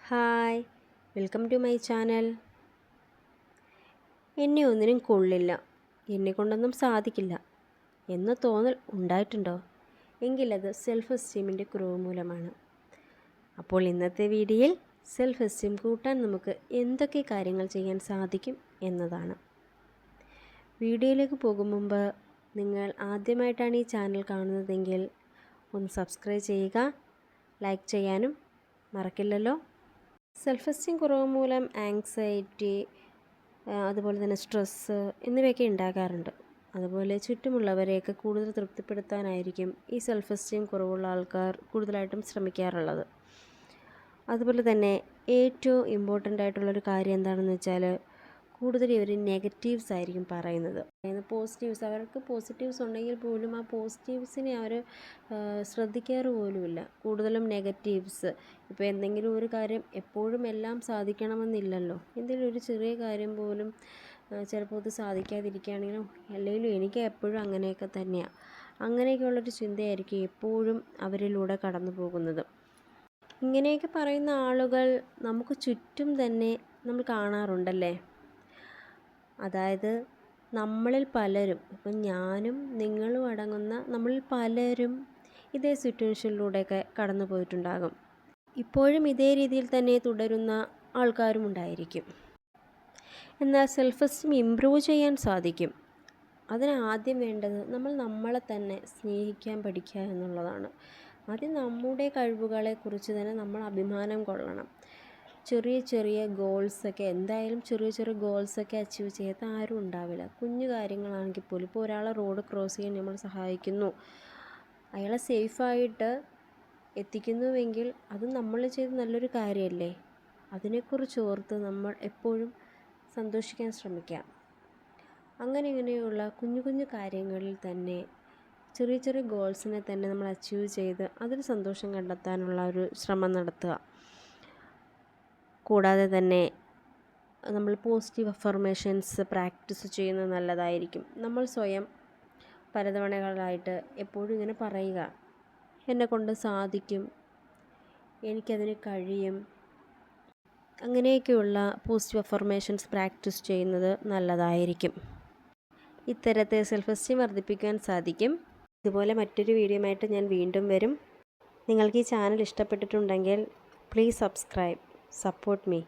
Hi, welcome to my channel. എന്നെ ഒന്നിനും കൊള്ളില്ല, എന്നെക്കൊണ്ടൊന്നും സാധിക്കില്ല എന്ന തോന്നൽ ഉണ്ടായിട്ടുണ്ടോ? എങ്കിലത് സെൽഫ് എസ്റ്റീമിൻ്റെ കുറവ് മൂലമാണ്. അപ്പോൾ ഇന്നത്തെ വീഡിയോയിൽ സെൽഫ് എസ്റ്റീം കൂട്ടാൻ നമുക്ക് എന്തൊക്കെ കാര്യങ്ങൾ ചെയ്യാൻ സാധിക്കും എന്നതാണ്. വീഡിയോയിലേക്ക് പോകും മുമ്പ് നിങ്ങൾ ആദ്യമായിട്ടാണ് ഈ ചാനൽ കാണുന്നതെങ്കിൽ ഒന്ന് സബ്സ്ക്രൈബ് ചെയ്യുക, ലൈക്ക് ചെയ്യാനും മറക്കില്ലല്ലോ. സെൽഫ് എസ്റ്റീം കുറവ് മൂലം ആങ്സൈറ്റി, അതുപോലെ തന്നെ സ്ട്രെസ്സ് എന്നിവയൊക്കെ ഉണ്ടാകാറുണ്ട്. അതുപോലെ ചുറ്റുമുള്ളവരെയൊക്കെ കൂടുതൽ തൃപ്തിപ്പെടുത്താനായിരിക്കും ഈ സെൽഫ് എസ്റ്റീം കുറവുള്ള ആൾക്കാർ കൂടുതലായിട്ടും ശ്രമിക്കാറുള്ളത്. അതുപോലെ തന്നെ ഏറ്റവും ഇമ്പോർട്ടൻ്റ് ആയിട്ടുള്ളൊരു കാര്യം എന്താണെന്ന് വെച്ചാൽ കൂടുതൽ ഇവർ നെഗറ്റീവ്സ് ആയിരിക്കും പറയുന്നത്. പോസിറ്റീവ്സ്, അവർക്ക് പോസിറ്റീവ്സ് ഉണ്ടെങ്കിൽ പോലും ആ പോസിറ്റീവ്സിനെ അവർ ശ്രദ്ധിക്കാറ് പോലുമില്ല. കൂടുതലും നെഗറ്റീവ്സ്. ഇപ്പോൾ എന്തെങ്കിലും ഒരു കാര്യം എപ്പോഴും എല്ലാം സാധിക്കണമെന്നില്ലല്ലോ. എന്തെങ്കിലും ഒരു ചെറിയ കാര്യം പോലും ചിലപ്പോൾ അത് സാധിക്കാതിരിക്കുകയാണെങ്കിലും അല്ലെങ്കിലും എനിക്ക് എപ്പോഴും അങ്ങനെയൊക്കെ തന്നെയാണ്. അങ്ങനെയൊക്കെയുള്ളൊരു ചിന്തയായിരിക്കും എപ്പോഴും അവരിലൂടെ കടന്നു പോകുന്നത്. ഇങ്ങനെയൊക്കെ പറയുന്ന ആളുകൾ നമുക്ക് ചുറ്റും തന്നെ നമ്മൾ കാണാറുണ്ടല്ലേ. അതായത് നമ്മളിൽ പലരും, ഇപ്പം ഞാനും നിങ്ങളും അടങ്ങുന്ന നമ്മളിൽ പലരും ഇതേ സിറ്റുവേഷനിലൂടെയൊക്കെ കടന്നു പോയിട്ടുണ്ടാകും. ഇപ്പോഴും ഇതേ രീതിയിൽ തന്നെ തുടരുന്ന ആൾക്കാരും ഉണ്ടായിരിക്കും. എന്നാൽ സെൽഫ് എസ്റ്റീം ഇമ്പ്രൂവ് ചെയ്യാൻ സാധിക്കും. അതിന് ആദ്യം വേണ്ടത് നമ്മൾ നമ്മളെ തന്നെ സ്നേഹിക്കാൻ പഠിക്കുക എന്നുള്ളതാണ്. ആദ്യം നമ്മുടെ കഴിവുകളെക്കുറിച്ച് തന്നെ നമ്മൾ അഭിമാനം കൊള്ളണം. ചെറിയ ചെറിയ ഗോൾസൊക്കെ, എന്തായാലും ചെറിയ ചെറിയ ഗോൾസൊക്കെ അച്ചീവ് ചെയ്യാത്ത ആരും ഉണ്ടാവില്ല. കുഞ്ഞു കാര്യങ്ങളാണെങ്കിൽ പോലും, ഇപ്പോൾ ഒരാളെ റോഡ് ക്രോസ് ചെയ്യാൻ നമ്മൾ സഹായിക്കുന്നു, അയാളെ സേഫായിട്ട് എത്തിക്കുന്നുവെങ്കിൽ അത് നമ്മൾ ചെയ്ത് നല്ലൊരു കാര്യമല്ലേ. അതിനെക്കുറിച്ച് ഓർത്ത് നമ്മൾ എപ്പോഴും സന്തോഷിക്കാൻ ശ്രമിക്കാം. ഇങ്ങനെയുള്ള കുഞ്ഞു കുഞ്ഞു കാര്യങ്ങളിൽ തന്നെ ചെറിയ ചെറിയ ഗോൾസിനെ തന്നെ നമ്മൾ അച്ചീവ് ചെയ്ത് അതിൽ സന്തോഷം കണ്ടെത്താനുള്ള ഒരു ശ്രമം നടത്തുക. കൂടാതെ തന്നെ നമ്മൾ പോസിറ്റീവ് അഫർമേഷൻസ് പ്രാക്ടീസ് ചെയ്യുന്നത് നല്ലതായിരിക്കും. നമ്മൾ സ്വയം പലതവണകളായിട്ട് എപ്പോഴും ഇങ്ങനെ പറയുക, എന്നെക്കൊണ്ട് സാധിക്കും, എനിക്കതിന് കഴിയും, അങ്ങനെയൊക്കെയുള്ള പോസിറ്റീവ് അഫർമേഷൻസ് പ്രാക്ടീസ് ചെയ്യുന്നത് നല്ലതായിരിക്കും. ഇത്തരത്തിൽ സെൽഫ് എസ്റ്റീം വർദ്ധിപ്പിക്കാൻ സാധിക്കും. ഇതുപോലെ മറ്റൊരു വീഡിയോയുമായിട്ട് ഞാൻ വീണ്ടും വരും. നിങ്ങൾക്ക് ഈ ചാനൽ ഇഷ്ടപ്പെട്ടിട്ടുണ്ടെങ്കിൽ പ്ലീസ് സബ്സ്ക്രൈബ്, support me.